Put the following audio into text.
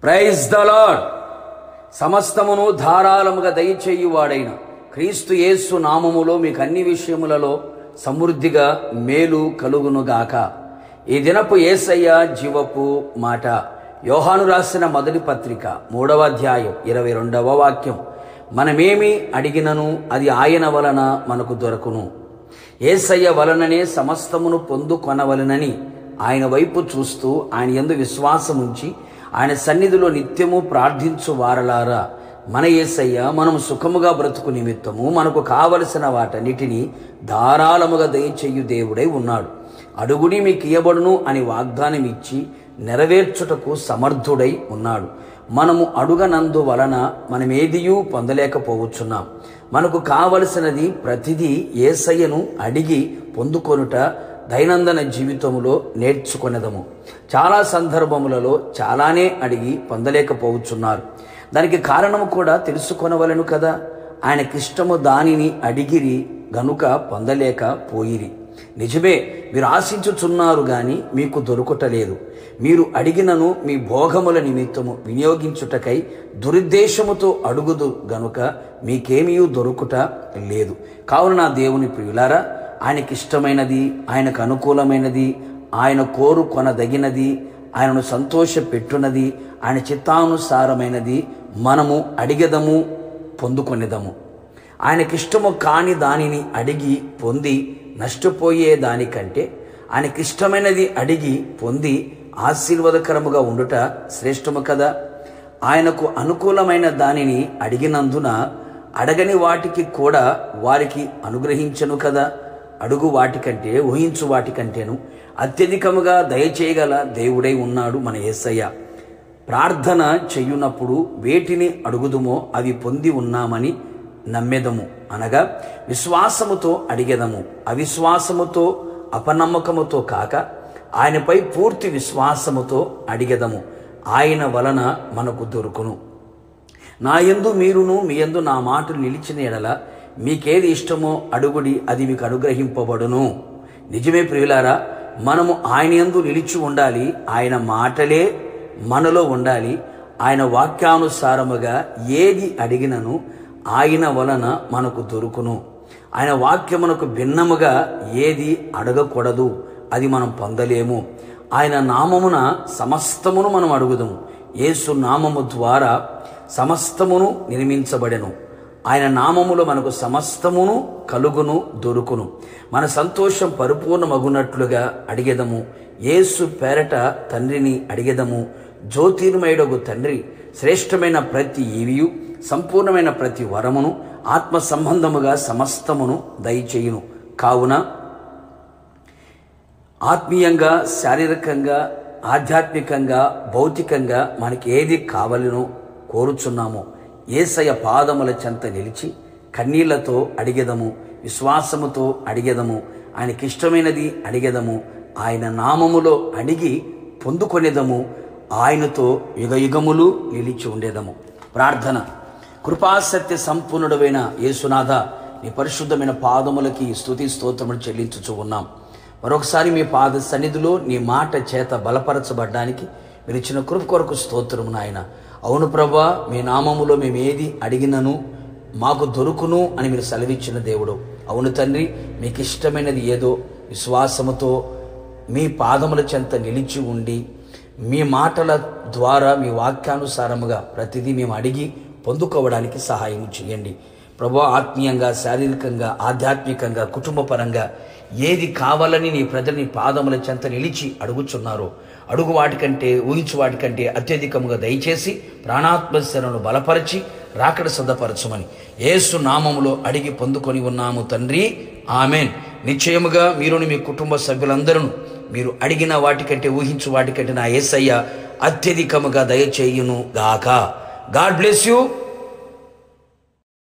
Praise the lord. సమస్తమును ధారాళముగా దయచేయువాడైన క్రీస్తు యేసు నామములో మీకు అన్ని విషయములలో సమృద్ధిగా మేలు కలుగునుగాక. ఈ దినపు యేసయ్య జీవపు మాట. యోహాను రాసిన మొదటి పత్రిక 3వ అధ్యాయం 22వ వాక్యం. మనమేమి అడిగినను అది ఆయన వలన మనకు దొరకును. యేసయ్య వలననే సమస్తమును పొందుకొనవలనని ఆయన వైపు చూస్తూ ఆయన యందు విశ్వాసముంచి ఆయన సన్నిధిలో నిత్యము ప్రార్థించు వారలారా, మన యేసయ్య మనము సుఖముగా బ్రతుకు నిమిత్తము మనకు కావలసిన వాటన్నిటినీ ధారాళముగా దయచేయు దేవుడై ఉన్నాడు. అడుగుడి మీకు ఇయ్యబడును అని వాగ్దానం ఇచ్చి నెరవేర్చుటకు సమర్థుడై ఉన్నాడు. మనము అడుగనందు వలన మనమేదియూ పొందలేకపోవచ్చున్నాం. మనకు కావలసినది ప్రతిదీ యేసయ్యను అడిగి పొందుకొనుట దైనందిన జీవితంలో నేర్చుకొనేదము. చాలా సందర్భములలో చాలానే అడిగి పొందలేకపోవచ్చున్నారు. దానికి కారణము కూడా తెలుసుకొనవలెను కదా. ఆయనకిష్టము దానిని అడిగిరి గనుక పొందలేకపోయిరి. నిజమే, మీరు ఆశించుచున్నారు గాని మీకు దొరుకుటలేదు. మీరు అడిగినను మీ భోగముల నిమిత్తము వినియోగించుటకై దురుద్దేశముతో అడుగుదు గనుక మీకేమీ దొరుకుట లేదు. కావున నా దేవుని ప్రియులారా, ఆయనకిష్టమైనది, ఆయనకు అనుకూలమైనది, ఆయన కోరుకొనదగినది, ఆయనను సంతోషపెట్టునది, ఆయన చిత్తానుసారమైనది మనము అడిగెదము, పొందుకొనేదము. ఆయనకిష్టము కాని దానిని అడిగి పొంది నష్టపోయే దానికంటే ఆయనకిష్టమైనది అడిగి పొంది ఆశీర్వాదకరముగా ఉండుట శ్రేష్టము కదా. ఆయనకు అనుకూలమైన దానిని అడిగినందున అడగని వాటికి కూడా వారికి అనుగ్రహించను కదా. అడుగు వాటికంటే ఊహించు వాటికంటేను అత్యధికముగా దయచేయగల దేవుడై ఉన్నాడు మన యేసయ్య. ప్రార్థన చెయ్యునప్పుడు వేటిని అడుగుదుమో అవి పొంది ఉన్నామని నమ్మెదము, అనగా విశ్వాసముతో అడిగెదము. అవిశ్వాసముతో అపనమ్మకముతో కాక ఆయనపై పూర్తి విశ్వాసముతో అడిగెదము. ఆయన వలన మనకు దొరుకును. నా యందు మీరును మీ యందు నా మాటలు నిలిచిన ఎడల మీకేది ఇష్టమో అడుగుడి, అది మీకు అనుగ్రహింపబడును. నిజమే ప్రియులారా, మనము ఆయన యందు నిలిచి ఉండాలి. ఆయన మాటలే మనలో ఉండాలి. ఆయన వాక్యానుసారముగా ఏది అడిగినను ఆయన వలన మనకు దొరుకును. ఆయన వాక్యమునకు భిన్నముగా ఏది అడగకూడదు, అది మనం పొందలేము. ఆయన నామమున సమస్తమును మనం అడుగుదాము. యేసు నామము ద్వారా సమస్తమును నిర్మించబడెను. ఆయన నామములో మనకు సమస్తమును కలుగును, దొరుకును. మన సంతోషం పరిపూర్ణమగునట్లుగా అడిగెదము. యేసు పేరట తండ్రిని అడిగెదము. జ్యోతిర్మయుడగు తండ్రి శ్రేష్టమైన ప్రతి ఈవియు, సంపూర్ణమైన ప్రతి వరమును, ఆత్మ సంబంధముగా సమస్తమును దయచేయును. కావున ఆత్మీయంగా, శారీరకంగా, ఆధ్యాత్మికంగా, భౌతికంగా మనకి ఏది కావాలనో కోరుచున్నామో యేసయ్య పాదముల చెంత నిలిచి కన్నీళ్లతో అడిగెదము, విశ్వాసముతో అడిగెదము, ఆయనకిష్టమైనది అడిగెదము. ఆయన నామములో అడిగి పొందుకొనేదము. ఆయనతో యుగయుగములు నిలిచి ఉండేదము. ప్రార్థన. కృపాసత్య సంపూర్ణుడైన యేసునాథ, నీ పరిశుద్ధమైన పాదములకి స్తుతి స్తోత్రములు చెల్లించుచూ ఉన్నాం. మరొకసారి మీ పాద సన్నిధిలో నీ మాట చేత బలపరచబడ్డానికి మీరు ఇచ్చిన కృప కొరకు స్తోత్రము నాయన. అవును ప్రభా, మీ నామములో మేము ఏది అడిగినను మాకు దొరుకును అని మీరు సెలవిచ్చిన దేవుడు. అవును తండ్రి, మీకు ఇష్టమైనది ఏదో విశ్వాసముతో మీ పాదముల చెంత నిలిచి ఉండి మీ మాటల ద్వారా మీ వాక్యానుసారముగా ప్రతిదీ మేము అడిగి పొందుకోవడానికి సహాయం చేయండి ప్రభా. ఆత్మీయంగా, శారీరకంగా, ఆధ్యాత్మికంగా, కుటుంబపరంగా ఏది కావాలని నీ ప్రజల్ని పాదముల చెంత నిలిచి అడుగుచున్నారో అడుగు వాటికంటే, ఊహించు వాటికంటే అత్యధికముగా దయచేసి ప్రాణాత్మశరణను బలపరిచి రాకడ సిద్ధపరచమని యేసు నామములో అడిగి పొందుకొని ఉన్నాము తండ్రి, ఆమెన్. నిశ్చయముగా మీరుని మీ కుటుంబ సభ్యులందరూ మీరు అడిగిన వాటికంటే, ఊహించు వాటికంటే నా యేసయ్య అత్యధికముగా దయచేయును గాక. God bless you.